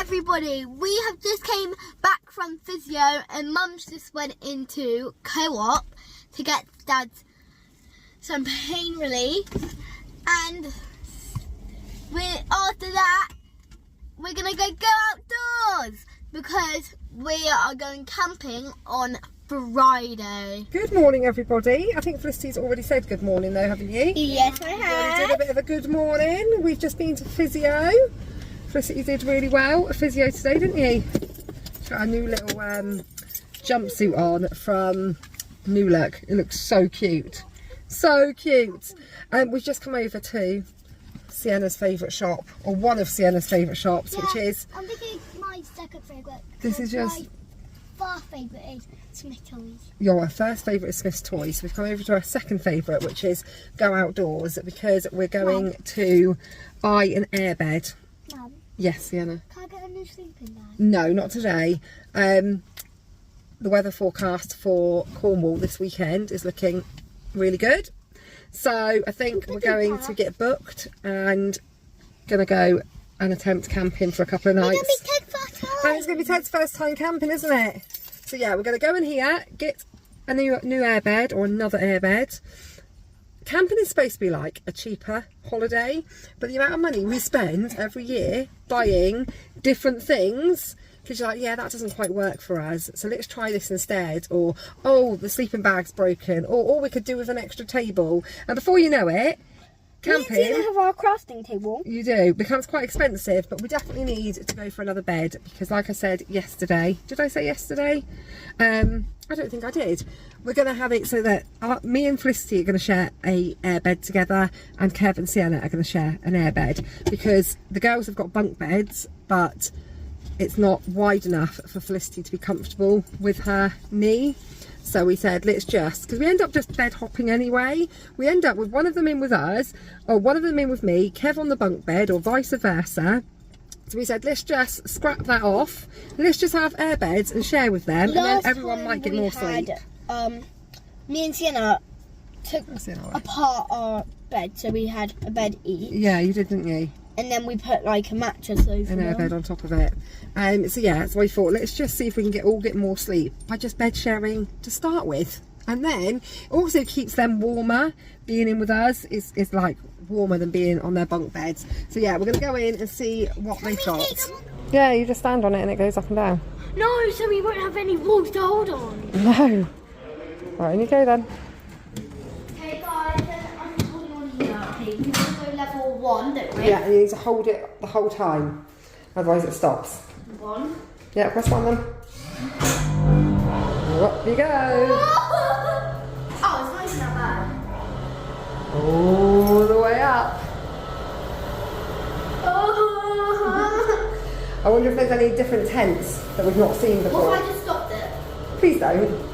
everybody, we have just came back from physio and Mum's just went into Co-op to get Dad's some pain relief, and after that we're gonna go outdoors because we are going camping on Friday. Good morning, everybody. I think Felicity's already said good morning though, haven't you? Yes, I have. We did a bit of a good morning. We've just been to physio. Felicity did really well at physio today, didn't you? She's got a new little jumpsuit on from New Look. It looks so cute. So cute. We've just come over to Sienna's favourite shop, or one of Sienna's favourite shops, which is... I'm thinking my second favourite. This is just... My first favourite is Smith Toys. Your first favourite is Smith's Toys. We've come over to our second favourite, which is Go Outdoors, because we're going to buy an airbed. Mum, Yes, Sienna. can I get a new sleeping bag? No, not today. The weather forecast for Cornwall this weekend is looking really good. So I think we're going to get booked and going to go and attempt camping for a couple of nights. And it's going to be Ted's first time camping, isn't it? So yeah, we're going to go in here, get a new airbed or another airbed. Camping is supposed to be like a cheaper holiday, but the amount of money we spend every year buying different things, because you're like, yeah, that doesn't quite work for us, so let's try this instead. Or, oh, the sleeping bag's broken. Or we could do with an extra table. And before you know it, camping... We have our crafting table. You do. Becomes quite expensive, but we definitely need to go for another bed, because like I said yesterday... Did I say yesterday? I don't think I did. We're going to have it so that me and Felicity are going to share a airbed together, and Kev and Sienna are going to share an airbed, because the girls have got bunk beds, but it's not wide enough for Felicity to be comfortable with her knee. So we said, let's just, because we end up just bed hopping anyway, we end up with one of them in with us, or one of them in with me, Kev on the bunk bed, or vice versa. So we said, let's just scrap that off, let's just have airbeds and share with them, and then everyone might get more sleep. Me and Sienna took apart our bed, so we had a bed each. Yeah, you did, didn't you? And then we put like a mattress over an airbed on top of it. So yeah, so I thought, let's just see if we can get more sleep by just bed sharing to start with. And then it also keeps them warmer. Being in with us is like warmer than being on their bunk beds. So yeah, we're going to go in and see what they've got. Yeah, you just stand on it and it goes up and down. No, so we won't have any walls to hold on. No. Right, and you go then. Okay guys, I'm just holding on here. Okay, we want to go level 1, don't we? Yeah, and you need to hold it the whole time. Otherwise it stops. 1. Yeah, press 1 then. Up you go. Oh, it's not even that bad. All the way up. Oh. I wonder if there's any different tents that we've not seen before. What if I just stopped it? Please don't.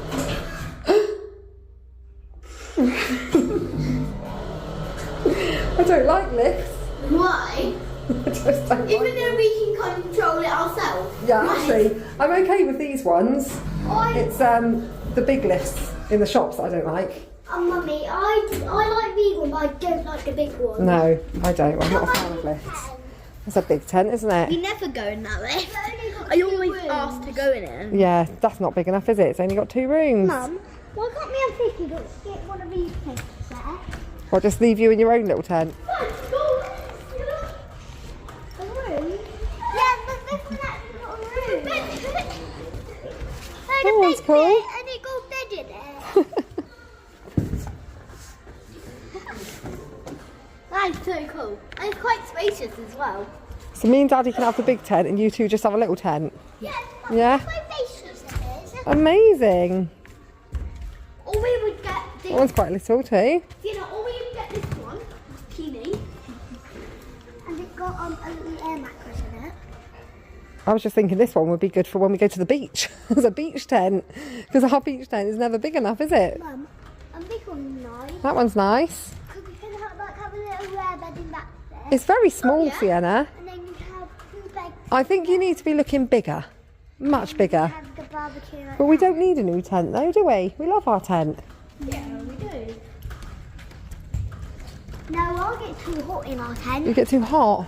I don't like lifts. Why? I just don't Even like though them. we can control it ourselves. Yeah, actually, I'm okay with these ones. I It's the big lifts in the shops that I don't like. Mummy, I like these ones, but I don't like the big ones. No, I don't. I'm not a fan of lifts. It's a big tent, isn't it? We never go in that lift. I always ask to go in it. Yeah, that's not big enough, is it? It's only got 2 rooms. Mum, why can't me and Vicky get one of these tents there? I'll just leave you in your own little tent. A room? Yeah, but this one actually got a room. That one's cool. And it got a bed in it. That's so cool. And it's quite spacious as well. So me and Daddy can have the big tent and you two just have a little tent? Yeah. Yeah? Quite spacious it is. Amazing. Or we would get this. That one's quite little too. You know, or we would get this one, teeny. And it's got a little air mattress in it. I was just thinking this one would be good for when we go to the beach. As a beach tent. Because our beach tent is never big enough, is it? Mum, and this one's nice. That one's nice. Because we can have a little air bed in that bed. It's very small, yeah. Sienna. And then we have 2 beds. I think you need to be looking bigger. Much bigger. Have the barbecue like But we that. don't need a new tent though, do we? We love our tent. Yeah, we do. No, I'll get too hot in our tent. You get too hot.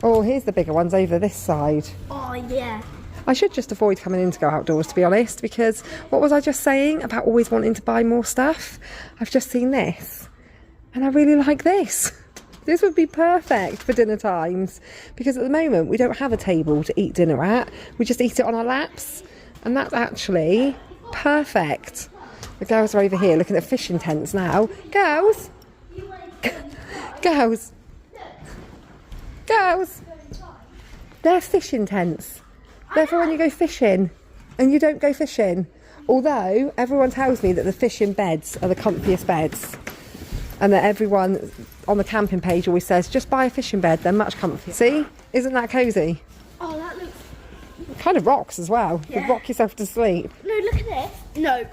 Oh, here's the bigger ones over this side. Oh, yeah. I should just avoid coming in to go outdoors, to be honest, because what was I just saying about always wanting to buy more stuff? I've just seen this and I really like this. This would be perfect for dinner times, because at the moment we don't have a table to eat dinner at. We just eat it on our laps, and that's actually perfect. The girls are over here looking at fishing tents now. Girls! Girls! Girls! They're fishing tents. They're for when you go fishing and you don't go fishing. Although everyone tells me that the fishing beds are the comfiest beds, and that everyone on the camping page always says, just buy a fishing bed, they're much comfier. See? Isn't that cosy? Oh, that looks... It kind of rocks as well. Yeah. You rock yourself to sleep. No, look at this. No,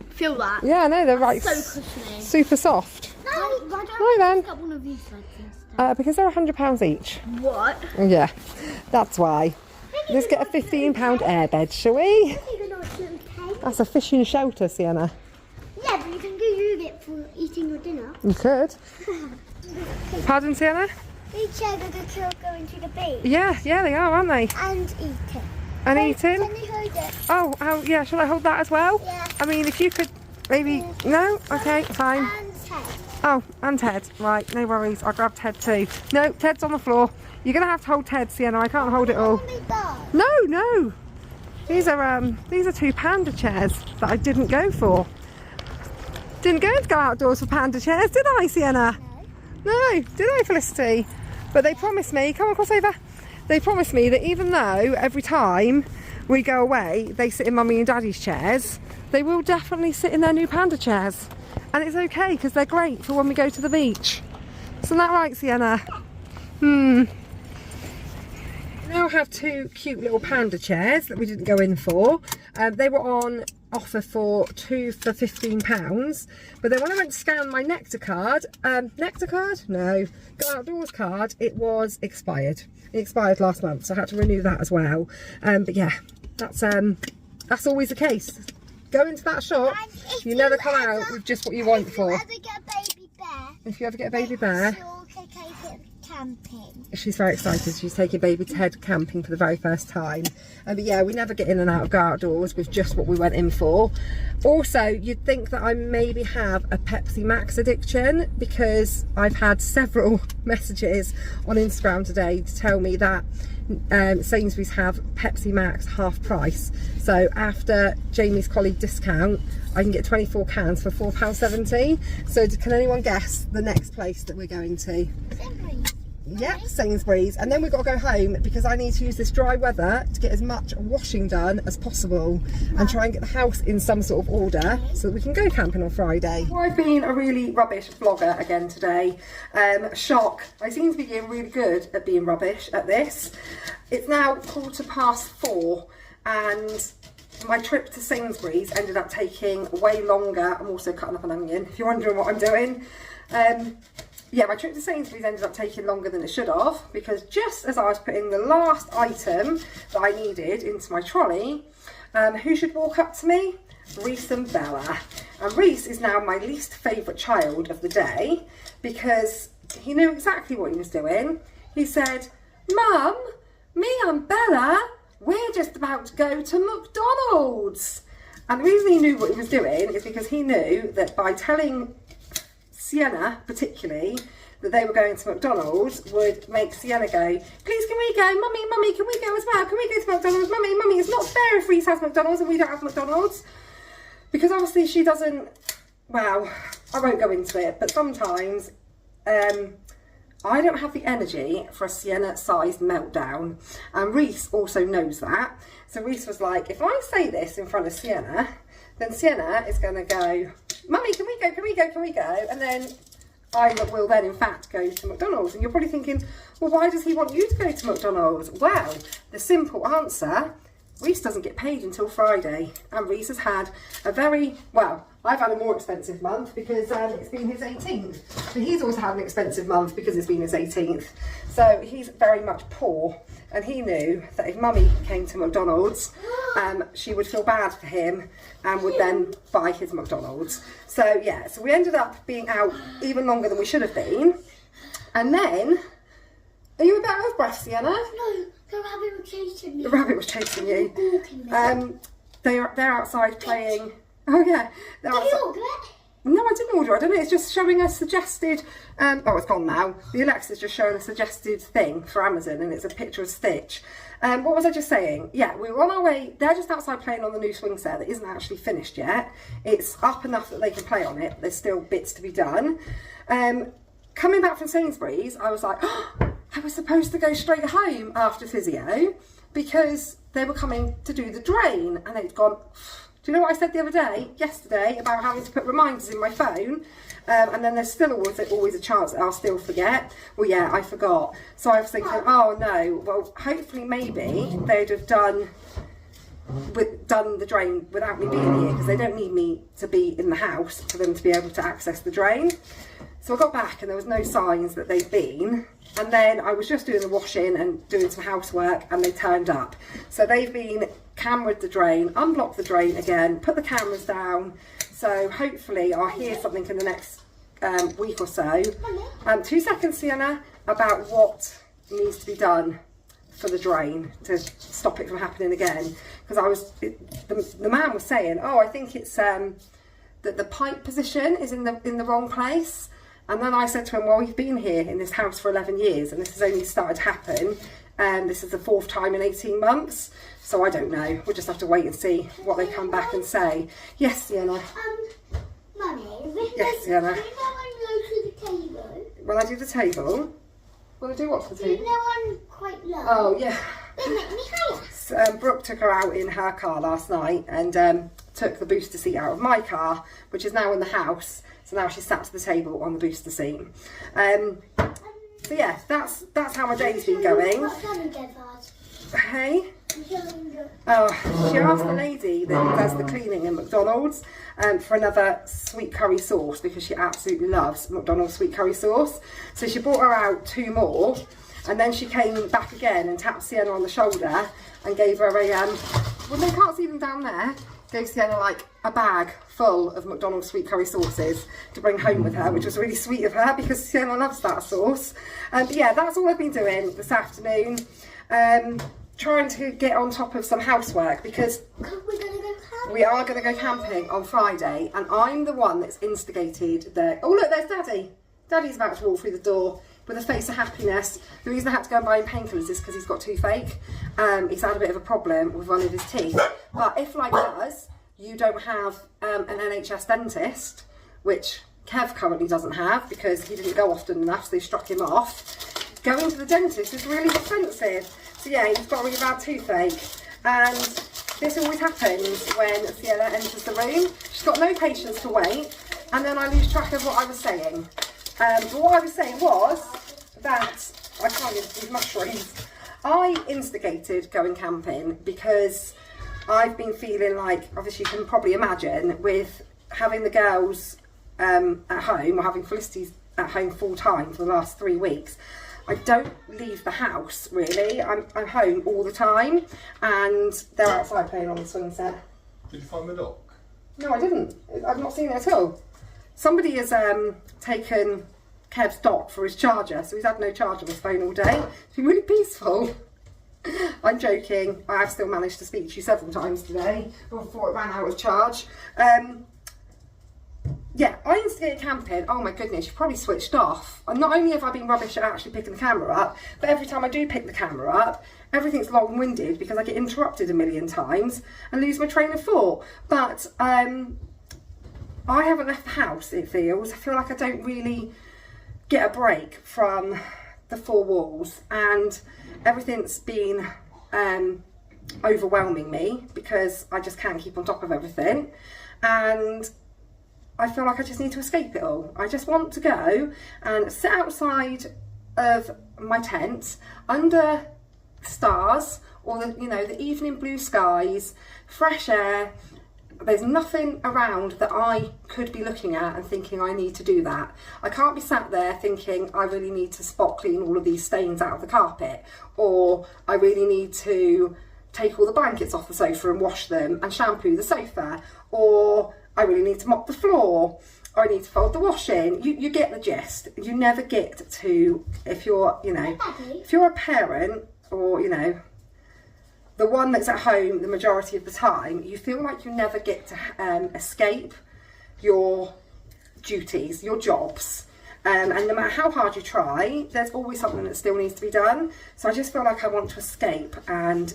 feel that. Yeah, I know, they're right. So cushiony. Super soft. No, why don't Hi, then. I get one of these legs instead? Because they're £100 each. What? Yeah, that's why. Let's get a £15 airbed, shall we? That's a fishing shelter, Sienna. Yeah, but you can use it for eating your dinner. You could. Pardon, Sienna? These chairs are the children going to the beach. Yeah, they are, aren't they? And eating. And eating? Can you hold it? Oh, yeah, shall I hold that as well? Yeah. I mean, if you could maybe... No? Okay, fine. And Ted. Oh, and Ted. Right, no worries. I'll grab Ted too. No, Ted's on the floor. You're going to have to hold Ted, Sienna. I can't hold it all. No. These are 2 panda chairs that I didn't go for. Didn't go outdoors for panda chairs, did I, Sienna? No, did I, Felicity? But they promised me, come on, cross over. They promised me that even though every time we go away, they sit in Mummy and Daddy's chairs, they will definitely sit in their new panda chairs. And it's okay, because they're great for when we go to the beach. Isn't that right, Sienna? Now have 2 cute little panda chairs that we didn't go in for. They were on offer for 2 for £15, but then when I went to scan my Nectar card, no, Go Outdoors card, it was expired. It expired last month, so I had to renew that as well. But yeah, that's always the case. Go into that shop, you never come out with just what you want for. If you ever get a baby bear, camping. she's very excited. She's taking baby Ted camping for the very first time. But yeah, we never get in and out of Go Outdoors with just what we went in for. Also, you'd think that I maybe have a Pepsi Max addiction, because I've had several messages on Instagram today to tell me that Sainsbury's have Pepsi Max half price. So after Jamie's colleague discount, I can get 24 cans for £4.70. So can anyone guess the next place that we're going to? Yeah, Sainsbury's. And then we've got to go home because I need to use this dry weather to get as much washing done as possible and try and get the house in some sort of order so that we can go camping on Friday. Well, I've been a really rubbish vlogger again today. Shock. I seem to be getting really good at being rubbish at this. It's now 4:15 and my trip to Sainsbury's ended up taking way longer. I'm also cutting up an onion, if you're wondering what I'm doing. Yeah, my trip to Sainsbury's ended up taking longer than it should have, because just as I was putting the last item that I needed into my trolley, who should walk up to me? Reese and Bella. And Reese is now my least favourite child of the day, because he knew exactly what he was doing. He said, "Mum, me and Bella, we're just about to go to McDonald's." And the reason he knew what he was doing is because he knew that by telling Sienna particularly that they were going to McDonald's would make Sienna go, "Please, can we go? Mummy, can we go as well? Can we go to McDonald's? Mummy, it's not fair if Reese has McDonald's and we don't have McDonald's." Because obviously she doesn't, well, I won't go into it, but sometimes I don't have the energy for a Sienna-sized meltdown, and Reese also knows that. So Reese was like, if I say this in front of Sienna, then Sienna is going to go, "Mummy, can we go? Can we go? Can we go?" And then I will then in fact go to McDonald's. And you're probably thinking, well, why does he want you to go to McDonald's? Well, the simple answer, Reese doesn't get paid until Friday, and Reese has had a very, well, I've had a more expensive month because it's been his 18th, but he's also had an expensive month because it's been his 18th. So he's very much poor, and he knew that if Mummy came to McDonald's, she would feel bad for him and would then buy his McDonald's. So yeah, so we ended up being out even longer than we should have been, and then Are you a bit out of breath, Sienna? No, the rabbit was chasing me. The rabbit was chasing you. Walking They're outside playing. Oh yeah, they're Did outside. you order it? No, I didn't order. I don't know. It's just showing a suggested. Oh, it's gone now. The Alexa's just showing a suggested thing for Amazon, and it's a picture of Stitch. What was I just saying? Yeah, we were on our way. They're just outside playing on the new swing set that isn't actually finished yet. It's up enough that they can play on it. There's still bits to be done. Coming back from Sainsbury's, I was like, oh, I was supposed to go straight home after physio because they were coming to do the drain, and they'd gone. Do you know what I said the other day, yesterday, about having to put reminders in my phone? And then there's still always a chance that I'll still forget. Well, yeah, I forgot. So I was thinking, oh no, well, hopefully maybe they'd have done the drain without me being here, because they don't need me to be in the house for them to be able to access the drain. So I got back and there was no signs that they'd been. And then I was just doing the washing and doing some housework, and they turned up. So they've been cameraed the drain, unblocked the drain again, put the cameras down. So hopefully I'll hear something in the next week or so. 2 seconds, Sienna, about what needs to be done for the drain to stop it from happening again. Because the man was saying, oh, I think it's that the pipe position is in the wrong place. And then I said to him, well, we've been here in this house for 11 years and this has only started to happen. And this is the 4th time in 18 months. So I don't know. We'll just have to wait and see what they come back and say. Yes, Sienna. Mummy, Yes, Sienna. when I go to the table. When I do the table, will I do what to the table? I'm quite low. Oh, yeah. They make me higher. Brooke took her out in her car last night and took the booster seat out of my car, which is now in the house. So now she's sat to the table on the booster seat. So yeah, that's how my day's been going. Hey? Oh, she asked the lady that does the cleaning in McDonald's for another sweet curry sauce, because she absolutely loves McDonald's sweet curry sauce. So she brought her out 2 more, and then she came back again and tapped Sienna on the shoulder and gave her a, well, they can't see them down there, gave Sienna like a bag full of McDonald's sweet curry sauces to bring home with her, which was really sweet of her because Sienna loves that sauce. But yeah, that's all I've been doing this afternoon. Trying to get on top of some housework because we are going to go camping on Friday, and I'm the one that's instigated the... Oh look, there's Daddy. Daddy's about to walk through the door with a face of happiness. The reason I had to go and buy him painkillers is because he's got toothache. He's had a bit of a problem with one of his teeth. But if, like us, you don't have an NHS dentist, which Kev currently doesn't have because he didn't go often enough, so they struck him off, going to the dentist is really expensive. So yeah, he's got a really bad toothache, and this always happens when Sienna enters the room. She's got no patience to wait, and then I lose track of what I was saying. But what I was saying was that I can't eat these mushrooms. I instigated going camping because I've been feeling like, obviously you can probably imagine, with having the girls at home, or having Felicity's at home full time for the last 3 weeks, I don't leave the house really. I'm home all the time, and they're outside playing on the swing set. Did you find the dock? No, I didn't. I've not seen it at all. Somebody has taken Kev's dock for his charger, so he's had no charge on his phone all day. It's been really peaceful. I'm joking. I have still managed to speak to you several times today before it ran out of charge. Yeah, I instigated camping. Oh my goodness, you've probably switched off. And not only have I been rubbish at actually picking the camera up, but every time I do pick the camera up, everything's long-winded because I get interrupted a million times and lose my train of thought. But I haven't left the house, it feels. I feel like I don't really get a break from the 4 walls, and everything's been overwhelming me because I just can't keep on top of everything. And I feel like I just need to escape it all. I just want to go and sit outside of my tent under stars, or the evening blue skies, fresh air. There's nothing around that I could be looking at and thinking I need to do that. I can't be sat there thinking I really need to spot clean all of these stains out of the carpet, or I really need to take all the blankets off the sofa and wash them and shampoo the sofa, or I really need to mop the floor. I need to fold the washing. You get the gist. You never get to, if you're, you know, if you're a parent or, you know, the one that's at home the majority of the time, you feel like you never get to escape your duties, your jobs. And no matter how hard you try, there's always something that still needs to be done. So I just feel like I want to escape and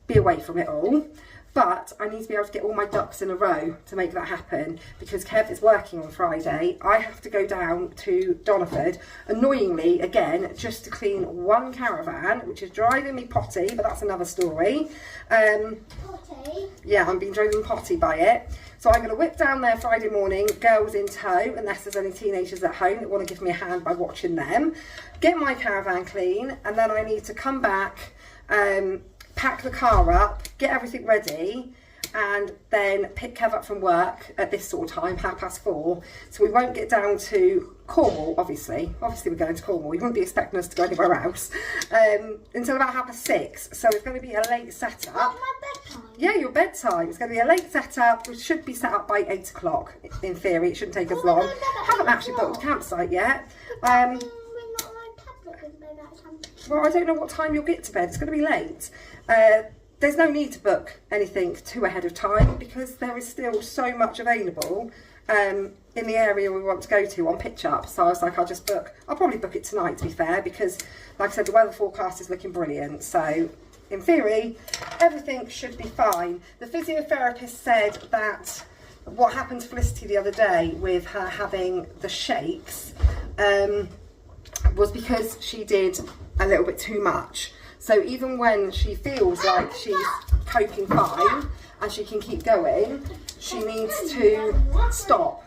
be away from it all. But I need to be able to get all my ducks in a row to make that happen, because Kev is working on Friday. I have to go down to Doniford, annoyingly, again, just to clean one caravan, which is driving me potty, but that's another story. Potty? Yeah, I'm being driven potty by it. So I'm going to whip down there Friday morning, girls in tow, unless there's any teenagers at home that want to give me a hand by watching them, get my caravan clean, and then I need to come back, pack the car up, get everything ready, and then pick Kev up from work at this sort of time, 4:30. So we won't get down to Cornwall, obviously. Obviously we're going to Cornwall. You wouldn't be expecting us to go anywhere else until about 6:30. So it's going to be a late setup. That's my bedtime. Yeah, your bedtime. It's going to be a late setup. We should be set up by 8 o'clock. In theory, it shouldn't take us long. Haven't actually booked a campsite yet. Well, I don't know what time you'll get to bed. It's going to be late. There's no need to book anything too ahead of time, because there is still so much available in the area we want to go to on pitch up. So I was like, I'll probably book it tonight, to be fair, because like I said, the weather forecast is looking brilliant. So in theory, everything should be fine. The physiotherapist said that what happened to Felicity the other day with her having the shakes was because she did a little bit too much. So even when she feels like she's coping fine and she can keep going, she needs to stop.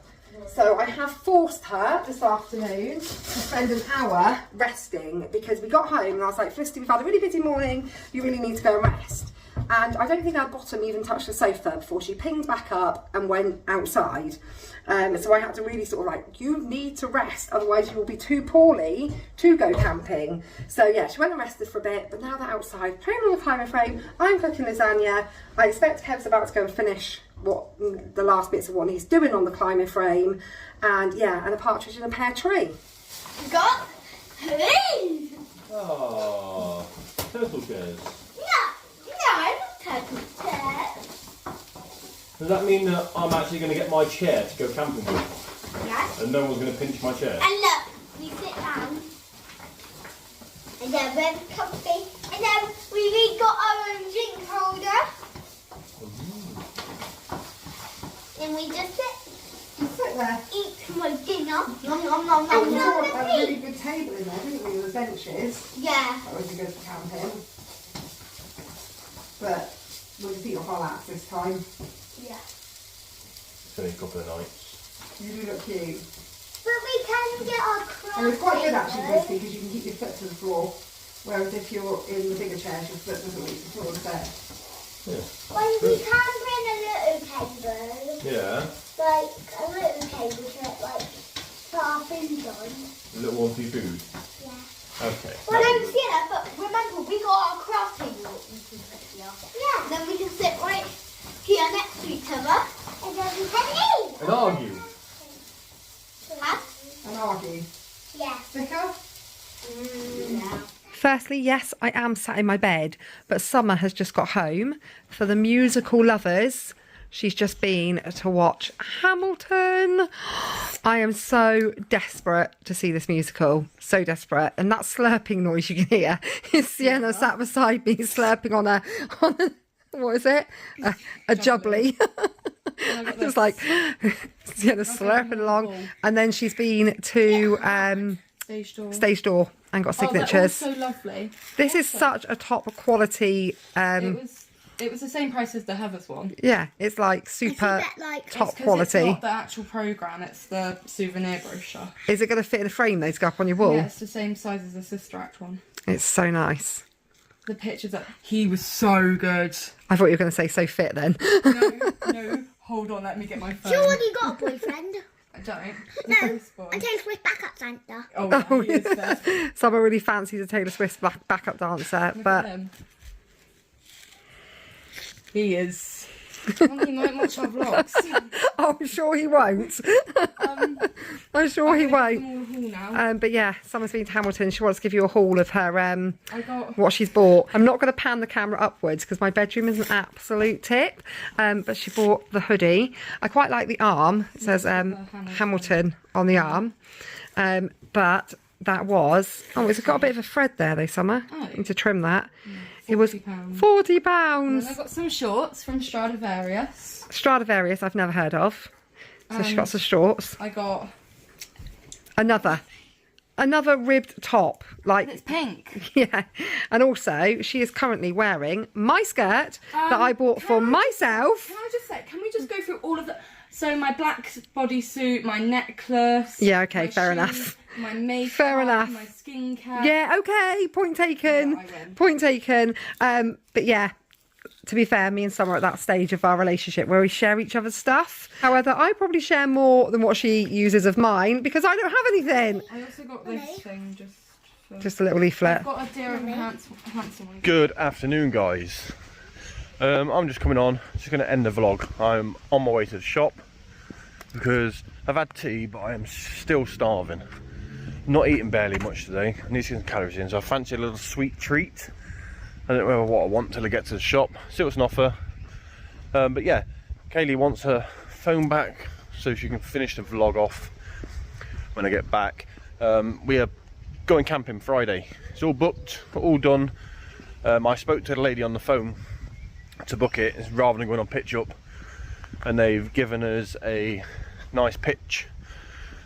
So I have forced her this afternoon to spend an hour resting, because we got home and I was like, Felicity, we've had a really busy morning, you really need to go and rest. And I don't think her bottom even touched the sofa before she pinged back up and went outside. So I had to really sort of like, you need to rest, otherwise you will be too poorly to go camping. So yeah, she went and rested for a bit, but now they're outside playing on the climbing frame. I'm cooking lasagna. I expect Kev's about to go and finish the last bits of what he's doing on the climbing frame. And yeah, and a partridge in a pear tree. Got three. Oh, turtle chairs. Does that mean that I'm actually going to get my chair to go camping with? Yes. And no one's going to pinch my chair? And look, we sit down. And then we're comfy. And then we got our own drink holder. And we just Sit there. eat my dinner. We brought a really good table in there, didn't we, with benches? Yeah. That would be good for camping. But we'll just eat off our laps this time. Yeah. It's only a couple of nights. You do look cute. But we can get our crafting. And it's quite good actually, Lucy, because you can keep your foot to the floor. Whereas if you're in the bigger chairs, your foot doesn't reach the floor of the bed. Yeah. Well, we can bring a little table. Yeah. Like a little table to like put our things on. A little one for your food? Yeah. Okay. Well, I'm seeing it, but remember, we got our crafting table we can put here. Yeah. And then we can sit right here next to each other. And then we can eat. And argue? Huh? And argue. Yeah. Sticker? Yeah. Firstly, yes, I am sat in my bed, but Summer has just got home. For the musical lovers, she's just been to watch Hamilton. I am so desperate to see this musical. So desperate. And that slurping noise you can hear is Sienna sat beside me slurping on a what is it? A jubbly. It's like Sienna slurping along. And then she's been to Stage Door and got signatures. Oh, that was so lovely. This is such a top quality. It was the same price as the Heathers one. Yeah, it's like super top It's 'cause quality. It's not the actual programme, it's the souvenir brochure. Is it going to fit in a frame though to go up on your wall? Yeah, it's the same size as the Sister Act one. It's so nice. The pictures he was so good. I thought you were going to say so fit then. No, hold on, let me get my phone. You already got a boyfriend. I don't. No, Taylor Swift backup Santa. Oh, he is there. Summer really fancies a Taylor Swift backup dancer, Look but at him. He is Well, he might watch our vlogs. Oh, I'm sure he won't. I'm sure he won't. Now. But yeah, Summer's been to Hamilton. She wants to give you a haul of her I got what she's bought. I'm not going to pan the camera upwards because my bedroom is an absolute tip. But she bought the hoodie. I quite like the arm. It says Hamilton on the arm. But that was it's got a bit of a thread there though, Summer. Oh. Need to trim that. It was £40. £40. And I got some shorts from Stradivarius. Stradivarius, I've never heard of. So she got some shorts. I got. Another ribbed top, like It's pink. yeah. And also, she is currently wearing my skirt that I bought for myself. Can I just say? Can we just go through all of the? So my black bodysuit, my necklace. Yeah, okay, my fair shoes, enough. My makeup. Fair enough. My skincare. Yeah, okay, point taken. Yeah, I win. Point taken. But yeah, to be fair, me and Summer are at that stage of our relationship where we share each other's stuff. However, I probably share more than what she uses of mine because I don't have anything. I also got this thing for. Just a little leaflet. I've got a Dear Evan Handsome one. Good afternoon, guys. I'm just coming on. Just going to end the vlog. I'm on my way to the shop because I've had tea, but I am still starving. Not eating barely much today. I need to get some calories in, so I fancy a little sweet treat. I don't know what I want till I get to the shop. See what's on offer. But yeah, Kaylee wants her phone back so she can finish the vlog off when I get back. We are going camping Friday. It's all booked, all done. I spoke to the lady on the phone to book it rather than going on pitch up, and they've given us a nice pitch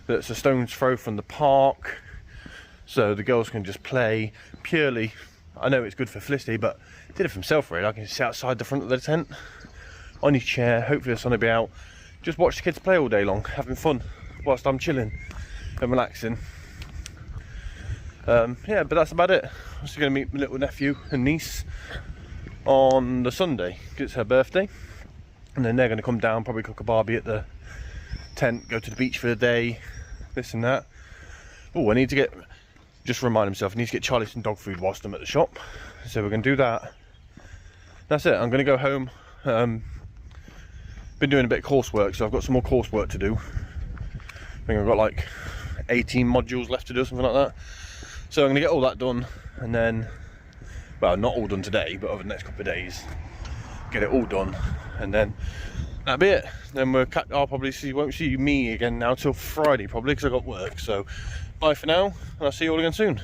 that's a stone's throw from the park, so the girls can just play purely. I know it's good for Felicity, but did it for himself really. I can sit outside the front of the tent on his chair, hopefully the sun will be out, just watch the kids play all day long, having fun whilst I'm chilling and relaxing. Yeah, but that's about it. I'm just going to meet my little nephew and niece on the Sunday, because it's her birthday, and then they're going to come down, probably cook a barbie at the tent, go to the beach for the day, this and that. Oh, I need to get, just remind himself, I need to get Charlie some dog food whilst I'm at the shop, so we're going to do that. That's it. I'm going to go home. Been doing a bit of coursework, so I've got some more coursework to do. I think I've got like 18 modules left to do, something like that. So I'm going to get all that done, and then, well, not all done today, but over the next couple of days, get it all done, and then that'll be it. Then I'll probably won't see me again now till Friday probably, because I've got work. So bye for now, and I'll see you all again soon.